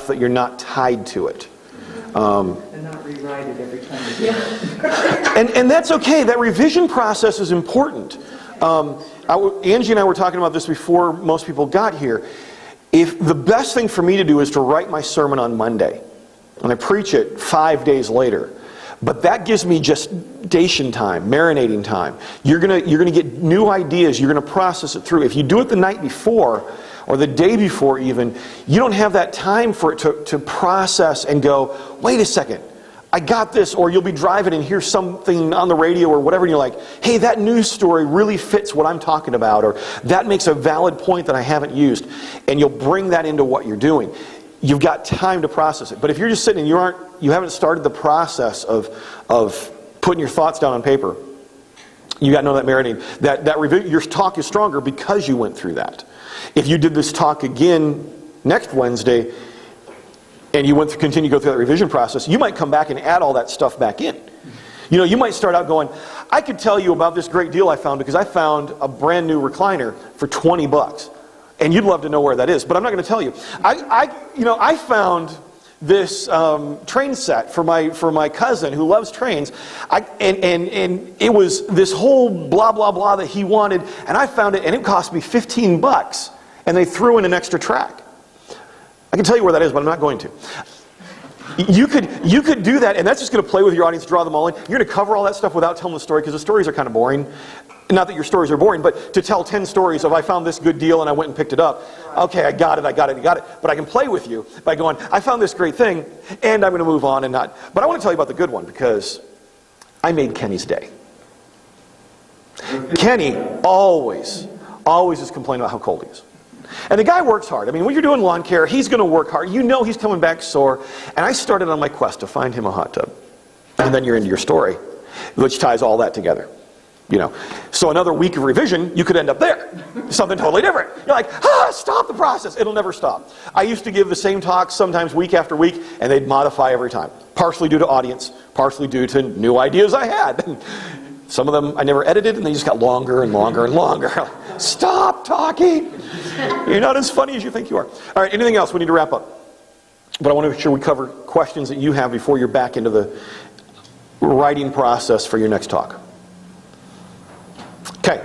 that you're not tied to it. And not rewrite it every time you do it. And that's okay. That revision process is important. Angie and I were talking about this before most people got here. If the best thing for me to do is to write my sermon on Monday, and I preach it 5 days later, but that gives me gestation time, marinating time. You're gonna get new ideas. You're gonna process it through. If you do it the night before, or the day before even, you don't have that time for it to process and go, wait a second, I got this. Or you'll be driving and hear something on the radio or whatever, and you're like, hey, that news story really fits what I'm talking about, or that makes a valid point that I haven't used. And you'll bring that into what you're doing. You've got time to process it. But if you're just sitting and you haven't started the process of putting your thoughts down on paper, you got none of that marinating. Your talk is stronger because you went through that. If you did this talk again next Wednesday, and you continue to go through that revision process, you might come back and add all that stuff back in. You might start out going, I could tell you about this great deal I found because I found a brand new recliner for $20. And you'd love to know where that is, but I'm not going to tell you. I found this train set for my cousin who loves trains, and it was this whole blah blah blah that he wanted, and I found it, and it cost me $15, and they threw in an extra track. I can tell you where that is, but I'm not going to. You could do that, and that's just going to play with your audience, draw them all in. You're going to cover all that stuff without telling the story, because the stories are kind of boring. Not that your stories are boring, but to tell 10 stories of I found this good deal and I went and picked it up. Okay, I got it. But I can play with you by going, I found this great thing, and I'm going to move on and not. But I want to tell you about the good one, because I made Kenny's day. Kenny always is complaining about how cold he is. And the guy works hard. I mean, when you're doing lawn care, he's going to work hard. You know he's coming back sore. And I started on my quest to find him a hot tub. And then you're into your story, which ties all that together. So another week of revision, you could end up there. Something totally different. You're like, stop the process. It'll never stop. I used to give the same talks sometimes week after week, and they'd modify every time. Partially due to audience, partially due to new ideas I had. Some of them I never edited, and they just got longer and longer and longer. Stop talking. You're not as funny as you think you are. All right, anything else? We need to wrap up. But I want to make sure we cover questions that you have before you're back into the writing process for your next talk. Okay.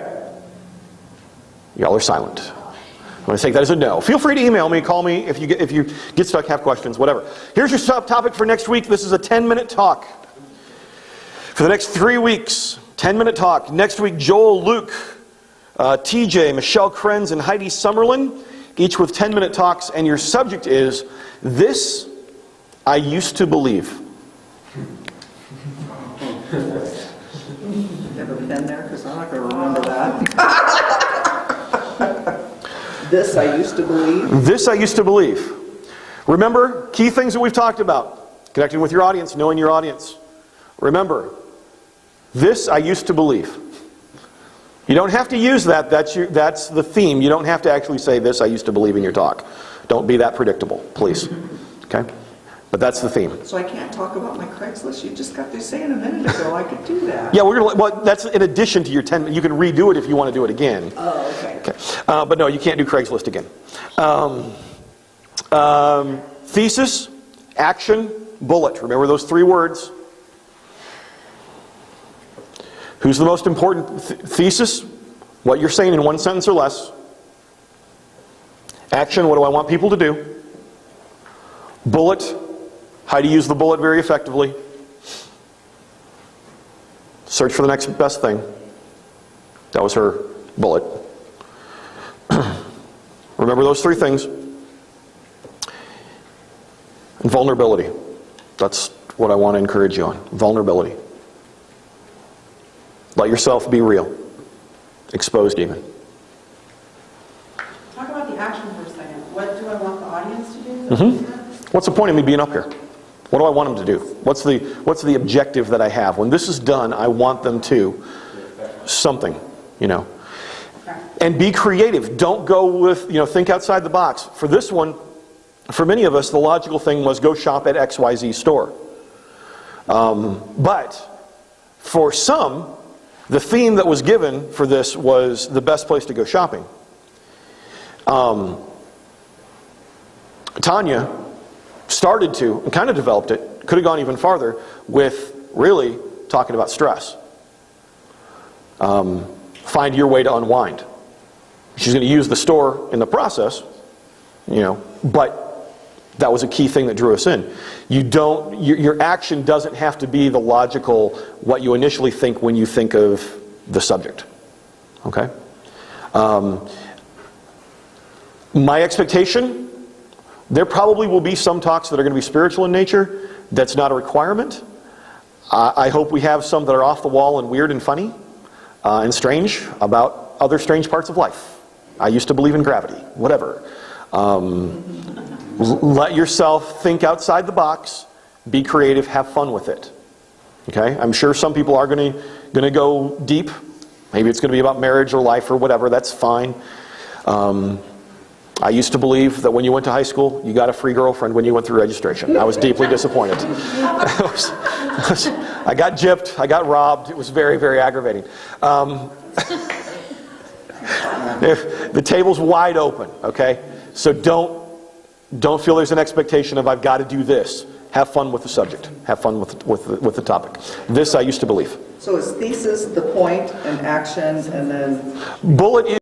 Y'all are silent. I'm going to take that as a no. Feel free to email me, call me if you get stuck, have questions, whatever. Here's your topic for next week. This is a 10-minute talk. For the next 3 weeks, 10-minute talk. Next week, Joel Luke, TJ, Michelle Krenz, and Heidi Summerlin, each with 10-minute talks. And your subject is, This I Used to Believe. Never been there, because I'm not going to remember that. This I used to believe. This I used to believe. Remember, key things that we've talked about. Connecting with your audience, knowing your audience. Remember, this I used to believe. You don't have to use that. That's the theme. You don't have to actually say this I used to believe in your talk. Don't be that predictable, please. Okay? But that's the theme. So I can't talk about my Craigslist? You just got through saying a minute ago I could do that. Yeah, well, that's in addition to your 10. You can redo it if you want to do it again. Oh, okay. But no, you can't do Craigslist again. Thesis, action, bullet. Remember those 3 words. Who's the most important? Thesis, what you're saying in 1 sentence or less. Action, what do I want people to do? Bullet, how to use the bullet very effectively. Search for the next best thing. That was her bullet. Remember those 3 things. And vulnerability. That's what I want to encourage you on. Vulnerability. Let yourself be real. Exposed even. Talk about the action for a second. What do I want the audience to do? What's the point of me being up here? What do I want them to do? What's the objective that I have? When this is done, I want them to something, Okay. And be creative. Don't go with, think outside the box. For this one, for many of us, the logical thing was go shop at XYZ store. But for some, the theme that was given for this was the best place to go shopping. Tanya started to, and kind of developed it, could have gone even farther with really talking about stress. Find your way to unwind. She's going to use the store in the process, but that was a key thing that drew us in. Your action doesn't have to be the logical, what you initially think when you think of the subject. Okay? My expectation, there probably will be some talks that are going to be spiritual in nature. That's not a requirement. I hope we have some that are off the wall and weird and funny and strange about other strange parts of life. I used to believe in gravity, whatever. Let yourself think outside the box, be creative, have fun with it. Okay? I'm sure some people are going to go deep. Maybe it's going to be about marriage or life or whatever. That's fine. I used to believe that when you went to high school, you got a free girlfriend when you went through registration. I was deeply disappointed. I got gypped. I got robbed. It was very, very aggravating. The table's wide open, okay? So don't feel there's an expectation of I've got to do this. Have fun with the subject. Have fun with the topic. This I used to believe. So is thesis the point and action and then... Bullet is